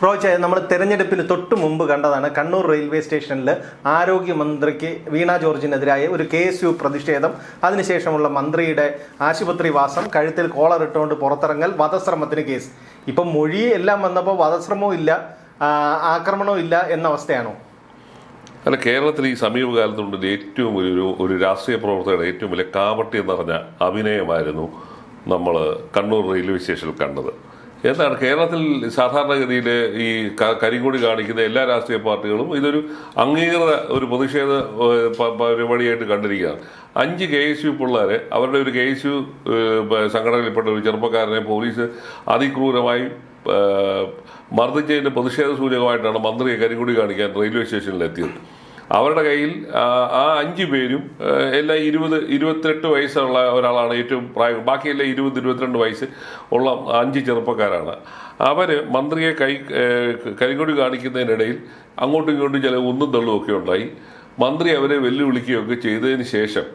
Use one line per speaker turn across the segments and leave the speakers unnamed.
പ്രോജ് നമ്മൾ തെരഞ്ഞെടുപ്പിന് തൊട്ട് മുമ്പ് കണ്ടതാണ് കണ്ണൂർ റെയിൽവേ സ്റ്റേഷനിൽ ആരോഗ്യമന്ത്രിക്ക് വീണ ജോർജിനെതിരായ ഒരു KSU പ്രതിഷേധം, അതിനുശേഷമുള്ള മന്ത്രിയുടെ ആശുപത്രി വാസം, കഴുത്തിൽ കോളർ ഇട്ടുകൊണ്ട് പുറത്തിറങ്ങൽ, വധശ്രമത്തിന് കേസ്. ഇപ്പം മൊഴി എല്ലാം വന്നപ്പോൾ വധശ്രമവും ഇല്ല, ആക്രമണവും ഇല്ല എന്ന അവസ്ഥയാണോ?
അല്ല, കേരളത്തിൽ ഈ സമീപകാലത്തുണ്ട് ഏറ്റവും ഒരു രാഷ്ട്രീയ പ്രവർത്തകരുടെ ഏറ്റവും വലിയ കാപട്യം നിറഞ്ഞ അഭിനയമായിരുന്നു നമ്മൾ കണ്ണൂർ റെയിൽവേ സ്റ്റേഷനിൽ കണ്ടത്. എന്താണ് കേരളത്തിൽ സാധാരണഗതിയിൽ ഈ കരിങ്കൊടി കാണിക്കുന്ന എല്ലാ രാഷ്ട്രീയ പാർട്ടികളും ഇതൊരു അംഗീകൃത ഒരു പ്രതിഷേധ പരിപാടിയായിട്ട് കണ്ടിരിക്കുകയാണ്. 5 KSU പിള്ളേരെ, അവരുടെ ഒരു KSU സംഘടനയിൽപ്പെട്ട ഒരു ചെറുപ്പക്കാരനെ പോലീസ് അതിക്രൂരമായി മർദ്ദിച്ചതിന്റെ പ്രതിഷേധ സൂചകമായിട്ടാണ് മന്ത്രിയെ കരിങ്കൊടി കാണിക്കാൻ റെയിൽവേ സ്റ്റേഷനിലെത്തിയത്. അവരുടെ കയ്യിൽ ആ 5 പേരും എല്ലാം 20-28 വയസ്സുള്ള ഒരാളാണ് ഏറ്റവും പ്രായം, ബാക്കിയെല്ലാം 20-22 വയസ്സ് ഉള്ള 5 ചെറുപ്പക്കാരാണ്. അവർ മന്ത്രിയെ കരിങ്കൊടി കാണിക്കുന്നതിനിടയിൽ അങ്ങോട്ടും ഇങ്ങോട്ടും ചില ഒന്നും തള്ളുമൊക്കെ ഉണ്ടായി. മന്ത്രി അവരെ വെല്ലുവിളിക്കുകയൊക്കെ ചെയ്തതിന് ശേഷം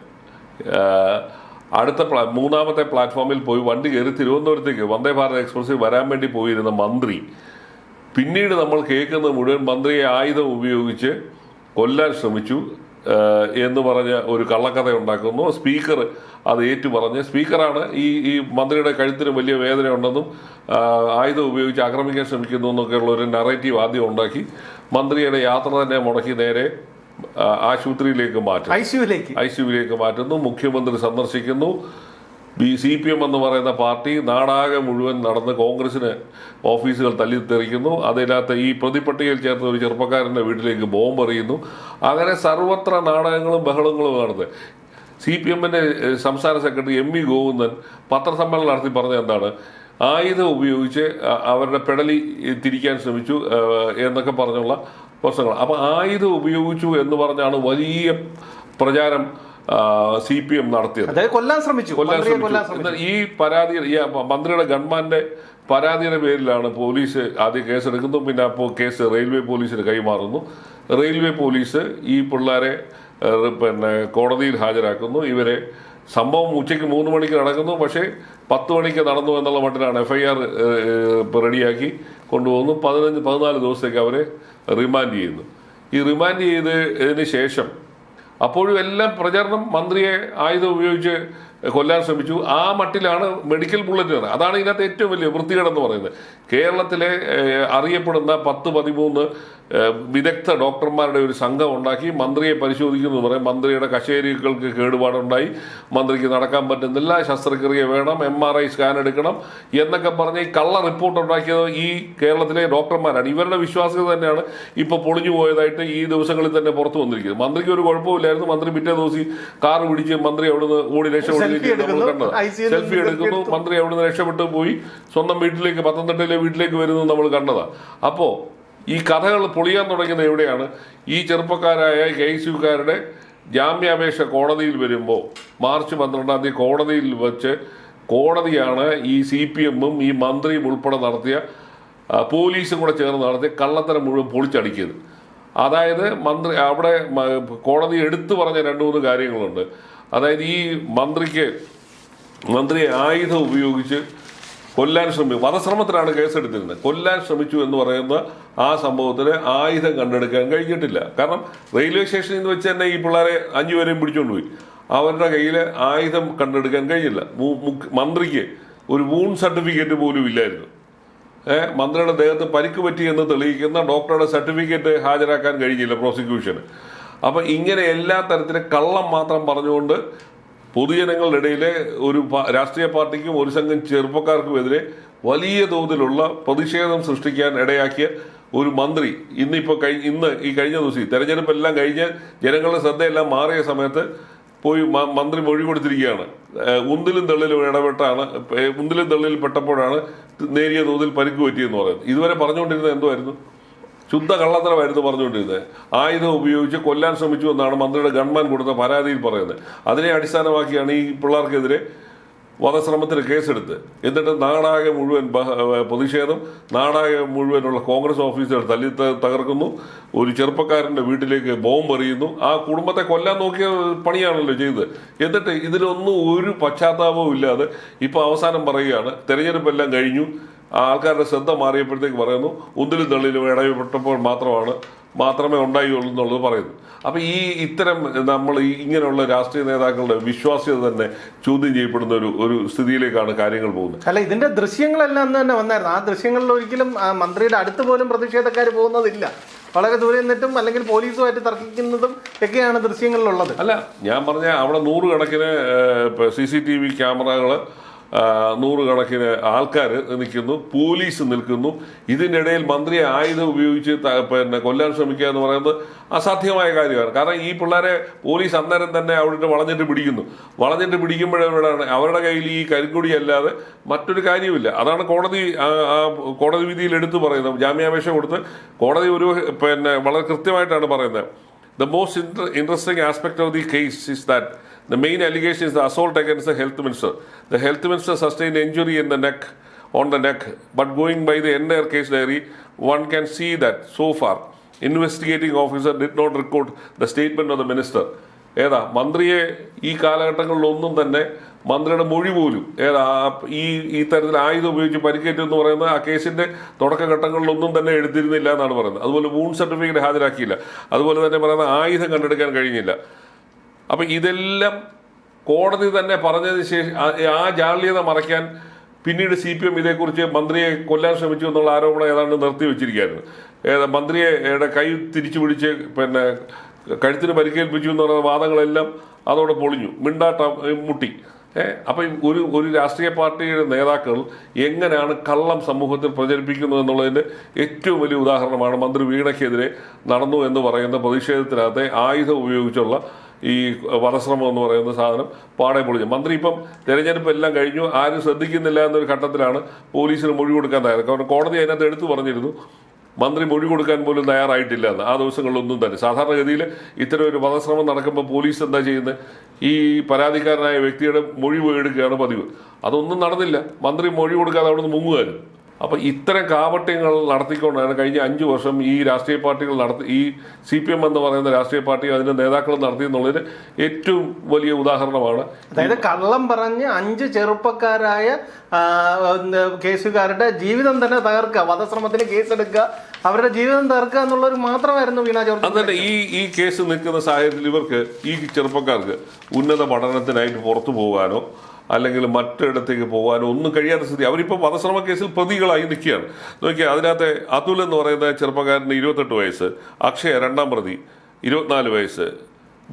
അടുത്ത 3ാമത്തെ പ്ലാറ്റ്ഫോമിൽ പോയി വണ്ടി കയറി തിരുവനന്തപുരത്തേക്ക് വന്ദേ ഭാരത് എക്സ്പ്രസ്സിൽ വരാൻ വേണ്ടി പോയിരുന്ന മന്ത്രി പിന്നീട് നമ്മൾ കേൾക്കുന്നത് മുഴുവൻ മന്ത്രിയെ ആയുധം ഉപയോഗിച്ച് കൊല്ലാൻ ശ്രമിച്ചു എന്ന് പറഞ്ഞ ഒരു കള്ളക്കഥ ഉണ്ടാക്കുന്നു. സ്പീക്കർ അത് ഏറ്റുപറഞ്ഞ്, സ്പീക്കറാണ് ഈ മന്ത്രിയുടെ കഴുത്തിന് വലിയ വേദന ഉണ്ടെന്നും ആയുധം ഉപയോഗിച്ച് ആക്രമിക്കാൻ ശ്രമിക്കുന്നു എന്നൊക്കെയുള്ള ഒരു നറേറ്റീവ് ആദ്യം ഉണ്ടാക്കി മന്ത്രിയുടെ യാത്ര തന്നെ മുടക്കി നേരെ ആശുപത്രിയിലേക്ക് മാറ്റും, ഐസിയുവിലേക്ക് മാറ്റുന്നു. മുഖ്യമന്ത്രി സന്ദർശിക്കുന്നു. CPM എന്ന് പറയുന്ന പാർട്ടി നാടാകെ മുഴുവൻ നടന്ന് കോൺഗ്രസിന് ഓഫീസുകൾ തല്ലിത്തെറിക്കുന്നു. അതിനകത്ത് ഈ പ്രതിപട്ടികയിൽ ചേർത്ത ഒരു ചെറുപ്പക്കാരൻ്റെ വീട്ടിലേക്ക് ബോംബ് എറിയുന്നു. അങ്ങനെ സർവത്ര നാടകങ്ങളും ബഹളങ്ങളും നടന്ന് CPM-ന്റെ സംസ്ഥാന സെക്രട്ടറി MV ഗോവിന്ദൻ പത്രസമ്മേളനം നടത്തി പറഞ്ഞ എന്താണ്, ആയുധം ഉപയോഗിച്ച് അവരുടെ പെടലി തിരിക്കാൻ ശ്രമിച്ചു എന്നൊക്കെ പറഞ്ഞുള്ള പ്രശ്നങ്ങൾ. അപ്പം ആയുധം ഉപയോഗിച്ചു എന്ന് പറഞ്ഞാണ് വലിയ പ്രചാരം CPM നടത്തിയത്.
കൊല്ലാൻ ശ്രമിച്ചു.
ഈ പരാതി, ഈ മന്ത്രിയുടെ ഗൺമാന്റെ പരാതിയുടെ പേരിലാണ് പോലീസ് ആദ്യം കേസെടുക്കുന്നു. പിന്നെ അപ്പോൾ കേസ് റെയിൽവേ പോലീസിന് കൈമാറുന്നു. റെയിൽവേ പോലീസ് ഈ പിള്ളേരെ കോടതിയിൽ ഹാജരാക്കുന്നു. ഇവരെ സംഭവം ഉച്ചയ്ക്ക് 3 മണിക്ക് നടക്കുന്നു, പക്ഷേ 10 മണിക്ക് നടന്നു എന്നുള്ള മട്ടിലാണ് FIR റെഡിയാക്കി കൊണ്ടുപോകുന്നു. 14 ദിവസത്തേക്ക് അവരെ റിമാൻഡ് ചെയ്യുന്നു. ഈ റിമാൻഡ് ചെയ്തതിന് ശേഷം അപ്പോഴും എല്ലാം പ്രചരണം മന്ത്രിയെ ആയുധം ഉപയോഗിച്ച് കൊല്ലാൻ ശ്രമിച്ചു. ആ മട്ടിലാണ് മെഡിക്കൽ ബുള്ളറ്റിന്. അതാണ് ഇതിനകത്ത് ഏറ്റവും വലിയ വൃത്തികേടെന്ന് പറയുന്നത്. കേരളത്തിലെ അറിയപ്പെടുന്ന 10-13 വിദഗ്ധ ഡോക്ടർമാരുടെ ഒരു സംഘം ഉണ്ടാക്കി മന്ത്രിയെ പരിശോധിക്കുന്നു എന്ന് പറയും. മന്ത്രിയുടെ കശേരികൾക്ക് കേടുപാടുണ്ടായി, മന്ത്രിക്ക് നടക്കാൻ പറ്റുന്നില്ല, ശസ്ത്രക്രിയ വേണം, MRI സ്കാൻ എടുക്കണം എന്നൊക്കെ പറഞ്ഞ് ഈ കള്ള റിപ്പോർട്ട് ഉണ്ടാക്കിയത് ഈ കേരളത്തിലെ ഡോക്ടർമാരാണ്. ഇവരുടെ വിശ്വാസ്യത തന്നെയാണ് ഇപ്പോൾ പൊളിഞ്ഞു പോയതായിട്ട് ഈ ദിവസങ്ങളിൽ തന്നെ പുറത്തു വന്നിരിക്കുന്നത്. മന്ത്രിക്ക് ഒരു കുഴപ്പമില്ലായിരുന്നു. മന്ത്രി പിറ്റേ ദിവസം കാറ് പിടിച്ച് മന്ത്രി അവിടുന്ന് ഓടി രക്ഷപ്പെടുകയും നമ്മൾ കണ്ടത്. സെൽഫി എടുക്കുന്നു, മന്ത്രി അവിടുന്ന് രക്ഷപ്പെട്ടു പോയി സ്വന്തം വീട്ടിലേക്ക്, പത്തനംതിട്ടയിലെ വീട്ടിലേക്ക് വരുന്നത് നമ്മൾ കണ്ടതാണ്. അപ്പോൾ ഈ കഥകൾ പൊളിയാൻ തുടങ്ങുന്നത് എവിടെയാണ്? ഈ ചെറുപ്പക്കാരായ KSUക്കാരുടെ ജാമ്യാപേക്ഷ കോടതിയിൽ വരുമ്പോൾ മാർച്ച് 12-ാം തീയതി കോടതിയിൽ വെച്ച് കോടതിയാണ് ഈ CPM-ഉം ഈ മന്ത്രിയും ഉൾപ്പെടെ നടത്തിയ പോലീസും കൂടെ ചേർന്ന് നടത്തിയ കള്ളത്തരം മുഴുവൻ പൊളിച്ചടിക്കിയത്. അതായത് മന്ത്രി അവിടെ കോടതി എടുത്തു പറഞ്ഞ 2-3 കാര്യങ്ങളുണ്ട്. അതായത് ഈ മന്ത്രിയെ ആയുധം ഉപയോഗിച്ച് കൊല്ലാൻ ശ്രമിച്ചു, വധശ്രമത്തിലാണ് കേസെടുത്തിരുന്നത്. കൊല്ലാൻ ശ്രമിച്ചു എന്ന് പറയുന്ന ആ സംഭവത്തിന് ആയുധം കണ്ടെടുക്കാൻ കഴിഞ്ഞിട്ടില്ല. കാരണം റെയിൽവേ സ്റ്റേഷനിൽ നിന്ന് വെച്ച് തന്നെ ഈ പിള്ളേരെ 5 പേരെയും പിടിച്ചുകൊണ്ടുപോയി. അവരുടെ കയ്യിൽ ആയുധം കണ്ടെടുക്കാൻ കഴിഞ്ഞില്ല. മന്ത്രിക്ക് ഒരു വൂണ്ട് സർട്ടിഫിക്കറ്റ് പോലും ഇല്ലായിരുന്നു. മന്ത്രിയുടെ ദേഹത്ത് പരിക്ക് പറ്റി എന്ന് തെളിയിക്കുന്ന ഡോക്ടറുടെ സർട്ടിഫിക്കറ്റ് ഹാജരാക്കാൻ കഴിഞ്ഞില്ല പ്രോസിക്യൂഷന്. അപ്പം ഇങ്ങനെ എല്ലാ തരത്തിലും കള്ളം മാത്രം പറഞ്ഞുകൊണ്ട് പൊതുജനങ്ങളുടെ ഇടയിലെ ഒരു രാഷ്ട്രീയ പാർട്ടിക്കും ഒരു സംഘം ചെറുപ്പക്കാർക്കുമെതിരെ വലിയ തോതിലുള്ള പ്രതിഷേധം സൃഷ്ടിക്കാൻ ഇടയാക്കിയ ഒരു മന്ത്രി ഇന്ന് ഈ കഴിഞ്ഞ ദിവസം തെരഞ്ഞെടുപ്പെല്ലാം കഴിഞ്ഞ് ജനങ്ങളുടെ ശ്രദ്ധയെല്ലാം മാറിയ സമയത്ത് പോയി മന്ത്രി മൊഴി കൊടുത്തിരിക്കുകയാണ്. ഉന്തിലും തള്ളിൽ പെട്ടപ്പോഴാണ് നേരിയ തോതിൽ പരിക്ക് പറ്റിയെന്ന് പറയുന്നത്. ഇതുവരെ പറഞ്ഞുകൊണ്ടിരുന്നത് എന്തുമായിരുന്നു? ശുദ്ധ കള്ളത്തരമായിരുന്നു പറഞ്ഞുകൊണ്ടിരുന്നത്. ആയുധം ഉപയോഗിച്ച് കൊല്ലാൻ ശ്രമിച്ചു എന്നാണ് മന്ത്രിയുടെ ഗൺമാൻ കൊടുത്ത പരാതിയിൽ പറയുന്നത്. അതിനെ അടിസ്ഥാനമാക്കിയാണ് ഈ പിള്ളേർക്കെതിരെ വധശ്രമത്തിന് കേസെടുത്ത് എന്നിട്ട് നാടാകെ മുഴുവൻ പ്രതിഷേധം, നാടാകെ മുഴുവനുള്ള കോൺഗ്രസ് ഓഫീസുകൾ തല്ലി തകർക്കുന്നു. ഒരു ചെറുപ്പക്കാരൻ്റെ വീട്ടിലേക്ക് ബോംബ് എറിയുന്നു. ആ കുടുംബത്തെ കൊല്ലാൻ നോക്കിയ പണിയാണല്ലോ ചെയ്തത്. എന്നിട്ട് ഇതിലൊന്നും ഒരു പശ്ചാത്താപവും ഇല്ലാതെ ഇപ്പോൾ അവസാനം പറയുകയാണ് തെരഞ്ഞെടുപ്പെല്ലാം കഴിഞ്ഞു, ആൾക്കാരുടെ ശ്രദ്ധ മാറിയപ്പോഴത്തേക്ക് പറയുന്നു ഉന്തിലും തള്ളിലും ഇടപെട്ടപ്പോൾ മാത്രമേ ഉണ്ടായുള്ളൂ എന്നുള്ളത് പറയുന്നു. അപ്പൊ ഇത്തരം നമ്മൾ ഇങ്ങനെയുള്ള രാഷ്ട്രീയ നേതാക്കളുടെ വിശ്വാസ്യത തന്നെ ചോദ്യം ചെയ്യപ്പെടുന്ന ഒരു സ്ഥിതിയിലേക്കാണ് കാര്യങ്ങൾ പോകുന്നത്.
അല്ല, ഇതിന്റെ ദൃശ്യങ്ങളെല്ലാം അന്ന് തന്നെ വന്നായിരുന്നു. ആ ദൃശ്യങ്ങളിൽ ഒരിക്കലും മന്ത്രിയുടെ അടുത്ത് പോലും പ്രതിഷേധക്കാർ പോകുന്നതില്ല. വളരെ ദൂരെ നിന്നിട്ടും അല്ലെങ്കിൽ പോലീസുമായിട്ട് തർക്കിക്കുന്നതും ഒക്കെയാണ് ദൃശ്യങ്ങളിലുള്ളത്.
അല്ല, ഞാൻ പറഞ്ഞ അവിടെ നൂറുകണക്കിന് CCTV ക്യാമറകൾ, നൂറുകണക്കിന് ആൾക്കാർ നിൽക്കുന്നു, പോലീസ് നിൽക്കുന്നു. ഇതിനിടയിൽ മന്ത്രിയെ ആയുധം ഉപയോഗിച്ച് കൊല്ലാൻ ശ്രമിക്കുക എന്ന് പറയുന്നത് അസാധ്യമായ കാര്യമാണ്. കാരണം ഈ പിള്ളേരെ പോലീസ് അന്നേരം തന്നെ അവിടെ വളഞ്ഞിട്ട് പിടിക്കുമ്പോഴാണ് അവരുടെ കയ്യിൽ ഈ കരിങ്കൊടി അല്ലാതെ മറ്റൊരു കാര്യമില്ല. അതാണ് കോടതി വിധിയിൽ എടുത്തു പറയുന്നത്. ജാമ്യാപേക്ഷ കൊടുത്ത് കോടതി വളരെ കൃത്യമായിട്ടാണ് പറയുന്നത്. The most interesting aspect of the case is that the main allegation is the assault against the health minister. The health minister sustained injury on the neck, but going by the entire case diary, one can see that so far, investigating officer did not record the statement of the minister. മന്ത്രിയെ ഈ കാലഘട്ടങ്ങളിലൊന്നും തന്നെ മന്ത്രിയുടെ മൊഴി പോലും ഈ തരത്തിൽ ആയുധം ഉപയോഗിച്ച് പരിക്കേറ്റു എന്ന് പറയുന്നത് ആ കേസിന്റെ തുടക്കഘട്ടങ്ങളിലൊന്നും തന്നെ എടുത്തിരുന്നില്ല എന്നാണ് പറയുന്നത്. അതുപോലെ വൂണ്ട് സർട്ടിഫിക്കറ്റ് ഹാജരാക്കിയില്ല. അതുപോലെ തന്നെ പറയുന്ന ആയുധം കണ്ടെടുക്കാൻ കഴിഞ്ഞില്ല. അപ്പൊ ഇതെല്ലാം കോടതി തന്നെ പറഞ്ഞതിന് ശേഷം ആ ജാള്യത മറയ്ക്കാൻ പിന്നീട് CPM ഇതേക്കുറിച്ച് മന്ത്രിയെ കൊല്ലാൻ ശ്രമിച്ചു എന്നുള്ള ആരോപണം ഏതാണ്ട് നിർത്തിവെച്ചിരിക്കുകയായിരുന്നു. മന്ത്രിയുടെ കൈ തിരിച്ചു പിടിച്ച് കഴുത്തിന് പരിക്കേൽപ്പിച്ചു എന്ന് പറയുന്ന വാദങ്ങളെല്ലാം അതോടെ പൊളിഞ്ഞു, മുട്ടി. അപ്പം ഒരു രാഷ്ട്രീയ പാർട്ടിയുടെ നേതാക്കൾ എങ്ങനെയാണ് കള്ളം സമൂഹത്തിൽ പ്രചരിപ്പിക്കുന്നത് എന്നുള്ളതിൻ്റെ ഏറ്റവും വലിയ ഉദാഹരണമാണ് മന്ത്രി വീണയ്ക്കെതിരെ നടന്നു എന്ന് പറയുന്ന പ്രതിഷേധത്തിനകത്തെ ആയുധം ഉപയോഗിച്ചുള്ള ഈ വധശ്രമം എന്ന് പറയുന്ന സാധനം പാടെ പൊളിഞ്ഞു. മന്ത്രി ഇപ്പം തെരഞ്ഞെടുപ്പ് എല്ലാം കഴിഞ്ഞു, ആരും ശ്രദ്ധിക്കുന്നില്ല എന്നൊരു ഘട്ടത്തിലാണ് പോലീസിന് മൊഴി കൊടുക്കാൻ തയ്യാറ്. കാരണം കോടതി അതിനകത്ത് എടുത്തു പറഞ്ഞിരുന്നു മന്ത്രി മൊഴി കൊടുക്കാൻ പോലും തയ്യാറായിട്ടില്ല എന്ന്. ആ ദിവസങ്ങളിലൊന്നും തന്നെ സാധാരണഗതിയിൽ ഇത്തരം ഒരു വധശ്രമം നടക്കുമ്പോൾ പോലീസ് എന്താ ചെയ്യുന്നത്? ഈ പരാതിക്കാരനായ വ്യക്തിയുടെ മൊഴി എടുക്കുകയാണ് പതിവ്. അതൊന്നും നടന്നില്ല. മന്ത്രി മൊഴി കൊടുക്കാതെ അവിടെ നിന്ന് മുങ്ങുകയായിരുന്നു. അപ്പം ഇത്തരം കാപട്യങ്ങൾ നടത്തിക്കൊണ്ടാണ് കഴിഞ്ഞ 5 വർഷം ഈ രാഷ്ട്രീയ പാർട്ടികൾ ഈ CPM എന്ന് പറയുന്ന രാഷ്ട്രീയ പാർട്ടി അതിന്റെ നേതാക്കൾ നടത്തിയെന്നുള്ളതിന് ഏറ്റവും വലിയ ഉദാഹരണമാണ്.
അതായത് കള്ളം പറഞ്ഞ് 5 ചെറുപ്പക്കാരായ കേസുകാരുടെ ജീവിതം തന്നെ തകർക്കുക, വധശ്രമത്തിന് കേസെടുക്കുക, അവരുടെ ജീവിതം തകർക്കുക എന്നുള്ളൊരു മാത്രമായിരുന്നു വീണ ജോർജ്.
അതുതന്നെ ഈ കേസ് നിൽക്കുന്ന സാഹചര്യത്തിൽ ഇവർക്ക് ഈ ചെറുപ്പക്കാർക്ക് ഉന്നത പഠനത്തിനായിട്ട് പുറത്തു പോകാനോ അല്ലെങ്കിൽ മറ്റിടത്തേക്ക് പോകാനോ ഒന്നും കഴിയാത്ത സ്ഥിതി. അവരിപ്പോൾ വധശ്രമ കേസിൽ പ്രതികളായി നിൽക്കുകയാണ്. നോക്കിയാൽ അതിനകത്ത് അതുൽ എന്ന് പറയുന്ന ചെറുപ്പക്കാരന് 28 വയസ്സ്, അക്ഷയ 2ാം പ്രതി 24 വയസ്സ്,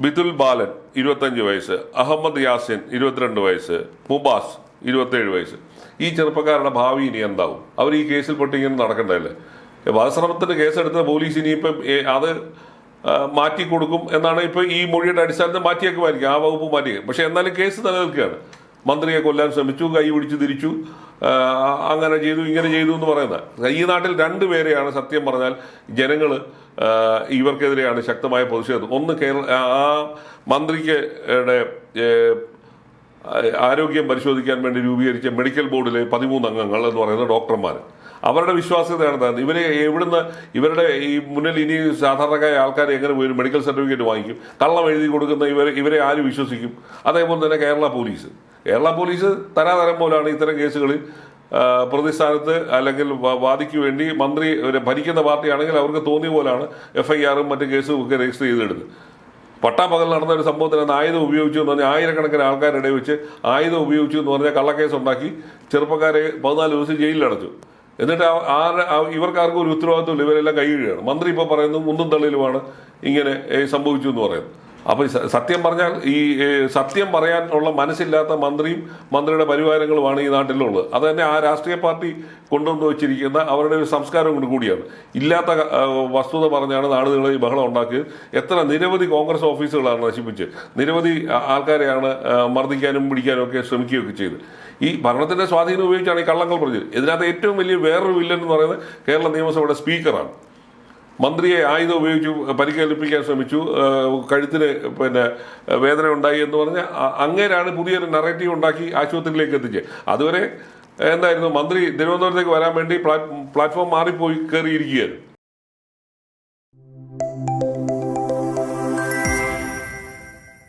ബിതുൽ ബാലൻ 25 വയസ്സ്, അഹമ്മദ് യാസിൻ 22 വയസ്സ്, മുബാസ് 27 വയസ്സ്. ഈ ചെറുപ്പക്കാരുടെ ഭാവി ഇനി എന്താവും? അവർ ഈ കേസിൽ പെട്ട് ഇങ്ങനെ നടക്കണ്ടല്ലേ? വധശ്രമത്തിന് കേസെടുത്ത പോലീസ് ഇനിയിപ്പം അത് മാറ്റിക്കൊടുക്കും എന്നാണ് ഇപ്പോൾ ഈ മൊഴിയുടെ അടിസ്ഥാനത്തിൽ മാറ്റിയേക്കുമായിരിക്കും, ആ വകുപ്പ് മാറ്റിയേക്കും. പക്ഷെ എന്നാലും കേസ് നിലനിൽക്കുകയാണ്. മന്ത്രിയെ കൊല്ലാൻ ശ്രമിച്ചു, കൈ പിടിച്ച് തിരിച്ചു, അങ്ങനെ ചെയ്തു, ഇങ്ങനെ ചെയ്തു എന്ന് പറയുന്നത്. ഈ നാട്ടിൽ 2 പേരെയാണ് സത്യം പറഞ്ഞാൽ ജനങ്ങൾ ഇവർക്കെതിരെയാണ് ശക്തമായ പ്രതിഷേധം. ഒന്ന് ആ മന്ത്രിക്ക് ആരോഗ്യം പരിശോധിക്കാൻ വേണ്ടി രൂപീകരിച്ച മെഡിക്കൽ ബോർഡിലെ 13 അംഗങ്ങൾ എന്ന് പറയുന്ന ഡോക്ടർമാർ. അവരുടെ വിശ്വാസ്യതയാണ് ഇവരെ ഇവരുടെ ഈ മുന്നിൽ ഇനി സാധാരണക്കായ ആൾക്കാർ എങ്ങനെ പോയി മെഡിക്കൽ സർട്ടിഫിക്കറ്റ് വാങ്ങിക്കും? കള്ളം എഴുതി കൊടുക്കുന്ന ഇവരെ ആര് വിശ്വസിക്കും? അതേപോലെ തന്നെ കേരള പോലീസ് തരാതരം പോലാണ് ഇത്തരം കേസുകളിൽ പ്രതിസ്ഥാനത്ത് അല്ലെങ്കിൽ വാദിക്ക് വേണ്ടി മന്ത്രി ഭരിക്കുന്ന പാർട്ടിയാണെങ്കിൽ അവർക്ക് തോന്നിയ പോലാണ് FIR-ഉം മറ്റു കേസും ഒക്കെ രജിസ്റ്റർ ചെയ്തെടുത്ത്. പട്ടാപ്പകൽ നടന്ന ഒരു സംഭവത്തിന് ആയുധം ഉപയോഗിച്ചു എന്ന് പറഞ്ഞാൽ ആയിരക്കണക്കിന് ആൾക്കാരുടെ വെച്ച് ആയുധം ഉപയോഗിച്ചു എന്ന് പറഞ്ഞാൽ കള്ളക്കേസ് ഉണ്ടാക്കി ചെറുപ്പക്കാരെ 14 ദിവസം ജയിലിലടച്ചു. എന്നിട്ട് ഇവർക്കാർക്കും ഒരു ഉത്തരവാദിത്വമില്ല, ഇവരെല്ലാം കൈകഴുകയാണ്. മന്ത്രി ഇപ്പോൾ പറയുന്നത് മുന്നും തള്ളിലുമാണ് ഇങ്ങനെ സംഭവിച്ചു എന്ന് പറയുന്നത്. അപ്പോൾ സത്യം പറഞ്ഞാൽ ഈ സത്യം പറയാനുള്ള മനസ്സില്ലാത്ത മന്ത്രിയും മന്ത്രിയുടെ പരിവാരങ്ങളുമാണ് ഈ നാട്ടിലുള്ളത്. അത് തന്നെ ആ രാഷ്ട്രീയ പാർട്ടി കൊണ്ടുവന്ന് വെച്ചിരിക്കുന്ന അവരുടെ ഒരു സംസ്കാരം കൊണ്ട് കൂടിയാണ്. ഇല്ലാത്ത വസ്തുത പറഞ്ഞാണ് നാടുകളിൽ ബഹളം ഉണ്ടാക്കിയത്. എത്ര നിരവധി കോൺഗ്രസ് ഓഫീസുകളാണ് നശിപ്പിച്ച്, നിരവധി ആൾക്കാരെയാണ് മർദ്ദിക്കാനും പിടിക്കാനും ഒക്കെ ശ്രമിക്കുകയൊക്കെ ചെയ്ത്. ഈ ഭരണത്തിന്റെ സ്വാധീനം ഉപയോഗിച്ചാണ് ഈ കള്ളങ്ങൾ പറഞ്ഞത്. ഇതിനകത്ത് ഏറ്റവും വലിയ വേറൊരു വില്ലൻ എന്ന് പറയുന്നത് കേരള നിയമസഭയുടെ സ്പീക്കറാണ്. മന്ത്രിയെ ആയുധം ഉപയോഗിച്ചു പരിക്കേൽപ്പിക്കാൻ ശ്രമിച്ചു, കഴുത്തിന് വേദന ഉണ്ടായി എന്ന് പറഞ്ഞ് അങ്ങേരാണ് പുതിയൊരു നറേറ്റീവ് ഉണ്ടാക്കി ആശുപത്രിയിലേക്ക് എത്തിച്ചത്. അതുവരെ എന്തായിരുന്നു? മന്ത്രി തിരുവനന്തപുരത്തേക്ക് വരാൻ വേണ്ടി പ്ലാറ്റ്ഫോം മാറിപ്പോയി കയറിയിരിക്കുകയായിരുന്നു.